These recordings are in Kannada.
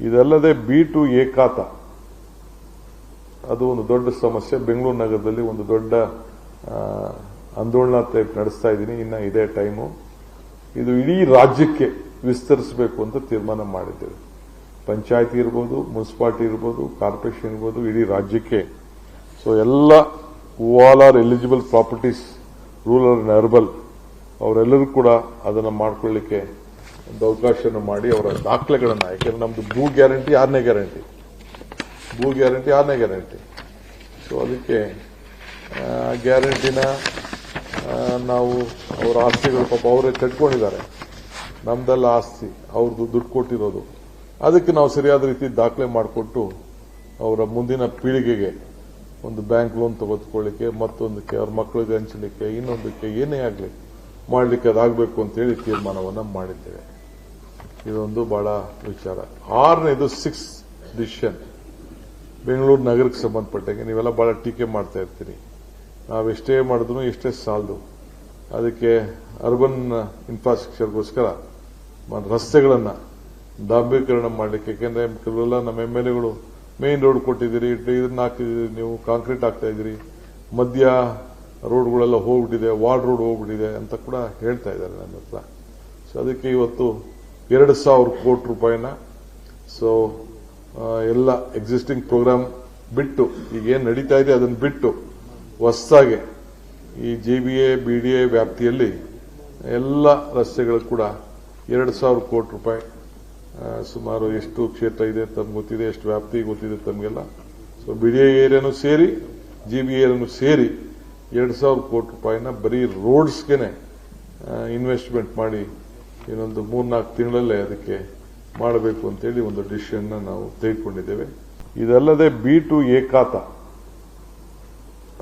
ಇದಲ್ಲದೆ B2A ಖಾತಾ ಅದು ಒಂದು ದೊಡ್ಡ ಸಮಸ್ಯೆ. ಬೆಂಗಳೂರು ನಗರದಲ್ಲಿ ಒಂದು ದೊಡ್ಡ ಆಂದೋಲನ ನಡೆಸ್ತಾ ಇದ್ದೀನಿ. ಇನ್ನ ಇದೇ ಟೈಮು. ಇದು ಇಡೀ ರಾಜ್ಯಕ್ಕೆ ವಿಸ್ತರಿಸಬೇಕು ಅಂತ ತೀರ್ಮಾನ ಮಾಡಿದ್ದೇವೆ. ಪಂಚಾಯತಿ ಇರ್ಬೋದು, ಮುನ್ಸಿಪಾಲಿಟಿ ಇರ್ಬೋದು, ಕಾರ್ಪೊರೇಷನ್ ಇರ್ಬೋದು, ಇಡೀ ರಾಜ್ಯಕ್ಕೆ. ಸೊ ಎಲ್ಲ all are eligible properties rural and urban ಅವರೆಲ್ಲರೂ ಕೂಡ ಅದನ್ನು ಮಾಡ್ಕೊಳ್ಳಿಕ್ಕೆ ಒಂದು ಅವಕಾಶವನ್ನು ಮಾಡಿ ಅವರ ದಾಖಲೆಗಳನ್ನು, ಯಾಕೆಂದ್ರೆ ನಮ್ದು ಭೂ ಗ್ಯಾರಂಟಿ 6ನೇ ಗ್ಯಾರಂಟಿ. ಸೊ ಅದಕ್ಕೆ ಗ್ಯಾರಂಟಿನ ನಾವು ಅವರ ಆಸ್ತಿಗಳು ಪಾಪ ಅವರೇ ಕಟ್ಕೊಂಡಿದ್ದಾರೆ. ನಮ್ದೆಲ್ಲ ಆಸ್ತಿ ಅವ್ರದ್ದು ದುಡ್ಡು ಕೊಟ್ಟಿರೋದು. ಅದಕ್ಕೆ ನಾವು ಸರಿಯಾದ ರೀತಿ ದಾಖಲೆ ಮಾಡಿಕೊಟ್ಟು ಅವರ ಮುಂದಿನ ಪೀಳಿಗೆಗೆ ಒಂದು ಬ್ಯಾಂಕ್ ಲೋನ್ ತೆಗೆದುಕೊಳ್ಳಿಕ್ಕೆ, ಮತ್ತೊಂದಕ್ಕೆ ಅವ್ರ ಮಕ್ಕಳಿಗೆ ಹಂಚಲಿಕ್ಕೆ, ಇನ್ನೊಂದಕ್ಕೆ ಏನೇ ಆಗಲಿ ಮಾಡಲಿಕ್ಕೆ ಅದಾಗಬೇಕು ಅಂತೇಳಿ ತೀರ್ಮಾನವನ್ನು ಮಾಡಿದ್ದೇವೆ. ಇದೊಂದು ಬಹಳ ವಿಚಾರ. 6ನೇದು 6 ಡಿಸಿಷನ್ ಬೆಂಗಳೂರು ನಗರಕ್ಕೆ ಸಂಬಂಧಪಟ್ಟಂಗೆ ನೀವೆಲ್ಲ ಬಹಳ ಟೀಕೆ ಮಾಡ್ತಾ ಇರ್ತೀರಿ. ನಾವೆಷ್ಟೇ ಮಾಡಿದ್ರು ಎಷ್ಟೇ ಸಾಲದು. ಅದಕ್ಕೆ ಅರ್ಬನ್ ಇನ್ಫ್ರಾಸ್ಟ್ರಕ್ಚರ್ಗೋಸ್ಕರ ರಸ್ತೆಗಳನ್ನು ಡಾಂಬರೀಕರಣ ಮಾಡಲಿಕ್ಕೆ, ಯಾಕೆಂದ್ರೆ ಕೆಲವೆಲ್ಲ ನಮ್ಮ MLAಗಳು ಮೇನ್ ರೋಡ್ ಕೊಟ್ಟಿದ್ದೀರಿ, ಇದನ್ನ ಹಾಕಿದ್ದೀರಿ, ನೀವು ಕಾಂಕ್ರೀಟ್ ಹಾಕ್ತಾ ಇದ್ದೀರಿ, ಮಧ್ಯ ರೋಡ್ಗಳೆಲ್ಲ ಹೋಗ್ಬಿಟ್ಟಿದೆ, ವಾರ್ಡ್ ರೋಡ್ ಹೋಗ್ಬಿಟ್ಟಿದೆ ಅಂತ ಕೂಡ ಹೇಳ್ತಾ ಇದ್ದಾರೆ ನನ್ನ ಹತ್ರ. ಸೊ ಅದಕ್ಕೆ ಇವತ್ತು 2,000 ಕೋಟಿ ರೂಪಾಯಿನ ಸೊ ಎಲ್ಲ ಎಕ್ಸಿಸ್ಟಿಂಗ್ ಪ್ರೋಗ್ರಾಮ್ ಬಿಟ್ಟು, ಈಗೇನು ನಡೀತಾ ಇದೆ ಅದನ್ನು ಬಿಟ್ಟು ಹೊಸದಾಗಿ ಈ JBA BDA ವ್ಯಾಪ್ತಿಯಲ್ಲಿ ಎಲ್ಲ ರಸ್ತೆಗಳು ಕೂಡ 2,000 ಕೋಟಿ ರೂಪಾಯಿ, ಸುಮಾರು ಎಷ್ಟು ಕ್ಷೇತ್ರ ಇದೆ ತಮ್ಗೆ ಗೊತ್ತಿದೆ, ಎಷ್ಟು ವ್ಯಾಪ್ತಿ ಗೊತ್ತಿದೆ ತಮಗೆಲ್ಲ. ಸೊ BDA ಏರಿಯಾನು ಸೇರಿ JBA ಏರಿಯಾನು ಸೇರಿ 2,000 ಕೋಟಿ ರೂಪಾಯಿನ ಬರೀ ರೋಡ್ಸ್ಗೆನೆ ಇನ್ವೆಸ್ಟ್ಮೆಂಟ್ ಮಾಡಿ ಇನ್ನೊಂದು 3-4 ತಿಂಗಳಲ್ಲೇ ಅದಕ್ಕೆ ಮಾಡಬೇಕು ಅಂತೇಳಿ ಒಂದು ಡಿಸಿಷನ್ ನಾವು ತೆಗೆದುಕೊಂಡಿದ್ದೇವೆ. ಇದಲ್ಲದೆ B2A ಖಾತಾ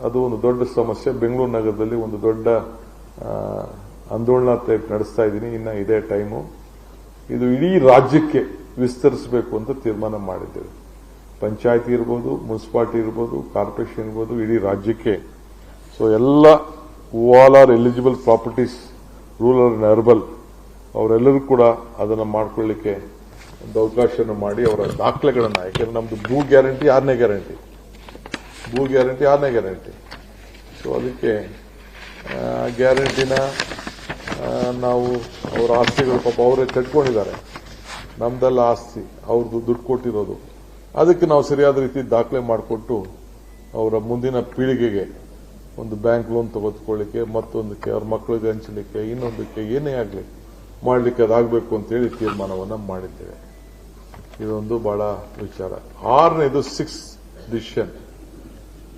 ಅದು ಒಂದು ದೊಡ್ಡ ಸಮಸ್ಯೆ. ಬೆಂಗಳೂರು ನಗರದಲ್ಲಿ ಒಂದು ದೊಡ್ಡ ಆಂದೋಲನ ನಡೆಸ್ತಾ ಇದ್ದೀನಿ. ಇನ್ನ ಇದೇ ಟೈಮು. ಇದು ಇಡೀ ರಾಜ್ಯಕ್ಕೆ ವಿಸ್ತರಿಸಬೇಕು ಅಂತ ತೀರ್ಮಾನ ಮಾಡಿದ್ದೇವೆ. ಪಂಚಾಯತಿ ಇರ್ಬೋದು, ಮುನ್ಸಿಪಾಲಿಟಿ ಇರ್ಬೋದು, ಕಾರ್ಪೊರೇಷನ್ ಇರ್ಬೋದು, ಇಡೀ ರಾಜ್ಯಕ್ಕೆ. ಸೊ ಎಲ್ಲ all are eligible properties rural and urban ಅವರೆಲ್ಲರೂ ಕೂಡ ಅದನ್ನು ಮಾಡ್ಕೊಳ್ಳಿಕ್ಕೆ ಒಂದು ಅವಕಾಶವನ್ನು ಮಾಡಿ ಅವರ ದಾಖಲೆಗಳನ್ನು, ಯಾಕೆಂದ್ರೆ ನಮ್ದು ಭೂ ಗ್ಯಾರಂಟಿ 6ನೇ ಗ್ಯಾರಂಟಿ. ಸೊ ಅದಕ್ಕೆ ಗ್ಯಾರಂಟಿನ ನಾವು ಅವರ ಆಸ್ತಿಗಳು ಪಾಪ ಅವರೇ ಕಟ್ಕೊಂಡಿದ್ದಾರೆ. ನಮ್ದೆಲ್ಲ ಆಸ್ತಿ ಅವ್ರದ್ದು ದುಡ್ಡು ಕೊಟ್ಟಿರೋದು. ಅದಕ್ಕೆ ನಾವು ಸರಿಯಾದ ರೀತಿ ದಾಖಲೆ ಮಾಡಿಕೊಟ್ಟು ಅವರ ಮುಂದಿನ ಪೀಳಿಗೆಗೆ ಒಂದು ಬ್ಯಾಂಕ್ ಲೋನ್ ತೆಗೆದುಕೊಳ್ಳಿಕ್ಕೆ, ಮತ್ತೊಂದಕ್ಕೆ ಅವ್ರ ಮಕ್ಕಳಿಗೆ ಹಂಚಲಿಕ್ಕೆ, ಇನ್ನೊಂದಕ್ಕೆ ಏನೇ ಆಗಲಿ ಮಾಡಲಿಕ್ಕೆ ಅದಾಗಬೇಕು ಅಂತೇಳಿ ತೀರ್ಮಾನವನ್ನು ಮಾಡಿದ್ದೇವೆ. ಇದೊಂದು ಬಹಳ ವಿಚಾರ. 6ನೇದು 6 ಡಿಸಿಷನ್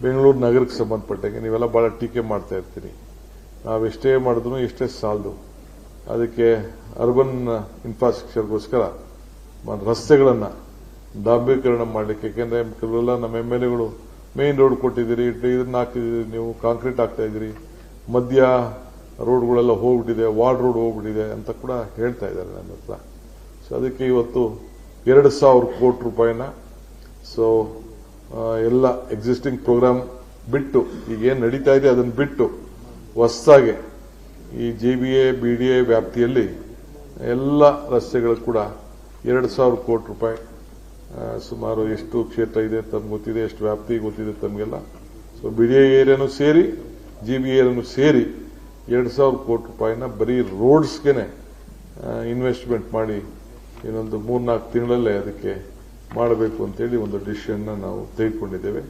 ಬೆಂಗಳೂರು ನಗರಕ್ಕೆ ಸಂಬಂಧಪಟ್ಟಂಗೆ ನೀವೆಲ್ಲ ಬಹಳ ಟೀಕೆ ಮಾಡ್ತಾ ಇರ್ತೀರಿ. ನಾವೆಷ್ಟೇ ಮಾಡಿದ್ರು ಎಷ್ಟೇ ಸಾಲದು. ಅದಕ್ಕೆ ಅರ್ಬನ್ ಇನ್ಫ್ರಾಸ್ಟ್ರಕ್ಚರ್ಗೋಸ್ಕರ ರಸ್ತೆಗಳನ್ನು ಡಾಂಬರೀಕರಣ ಮಾಡಲಿಕ್ಕೆ, ಯಾಕೆಂದ್ರೆ ಕೆಲವೆಲ್ಲ ನಮ್ಮ MLAಗಳು ಮೇನ್ ರೋಡ್ ಕೊಟ್ಟಿದ್ದೀರಿ, ಇದನ್ನ ಹಾಕಿದ್ದೀರಿ, ನೀವು ಕಾಂಕ್ರೀಟ್ ಹಾಕ್ತಾ ಇದ್ದೀರಿ, ಮಧ್ಯ ರೋಡ್ಗಳೆಲ್ಲ ಹೋಗ್ಬಿಟ್ಟಿದೆ, ವಾರ್ಡ್ ರೋಡ್ ಹೋಗ್ಬಿಟ್ಟಿದೆ ಅಂತ ಕೂಡ ಹೇಳ್ತಾ ಇದ್ದಾರೆ ನನ್ನ ಹತ್ರ. ಸೊ ಅದಕ್ಕೆ ಇವತ್ತು 2,000 ಕೋಟಿ ರೂಪಾಯಿನ ಸೊ ಎಲ್ಲ ಎಕ್ಸಿಸ್ಟಿಂಗ್ ಪ್ರೋಗ್ರಾಮ್ ಬಿಟ್ಟು, ಈಗೇನು ನಡೀತಾ ಇದೆ ಅದನ್ನು ಬಿಟ್ಟು ಹೊಸದಾಗಿ ಈ JBA BDA ವ್ಯಾಪ್ತಿಯಲ್ಲಿ ಎಲ್ಲ ರಸ್ತೆಗಳು ಕೂಡ 2,000 ಕೋಟಿ ರೂಪಾಯಿ, ಸುಮಾರು ಎಷ್ಟು ಕ್ಷೇತ್ರ ಇದೆ ತಮ್ಗೆ ಗೊತ್ತಿದೆ, ಎಷ್ಟು ವ್ಯಾಪ್ತಿ ಗೊತ್ತಿದೆ ತಮಗೆಲ್ಲ. ಸೊ BDA ಏರಿಯಾನು ಸೇರಿ JBA ಏರಿಯಾನು ಸೇರಿ 2,000 ಕೋಟಿ ರೂಪಾಯಿನ ಬರೀ ರೋಡ್ಸ್ಗೆನೆ ಇನ್ವೆಸ್ಟ್ಮೆಂಟ್ ಮಾಡಿ ಇನ್ನೊಂದು 3-4 ತಿಂಗಳಲ್ಲೇ ಅದಕ್ಕೆ ಮಾಡಬೇಕು ಅಂತೇಳಿ ಒಂದು ಡಿಸಿಷನ್ ನಾವು ತೆಗೆದುಕೊಂಡಿದ್ದೇವೆ.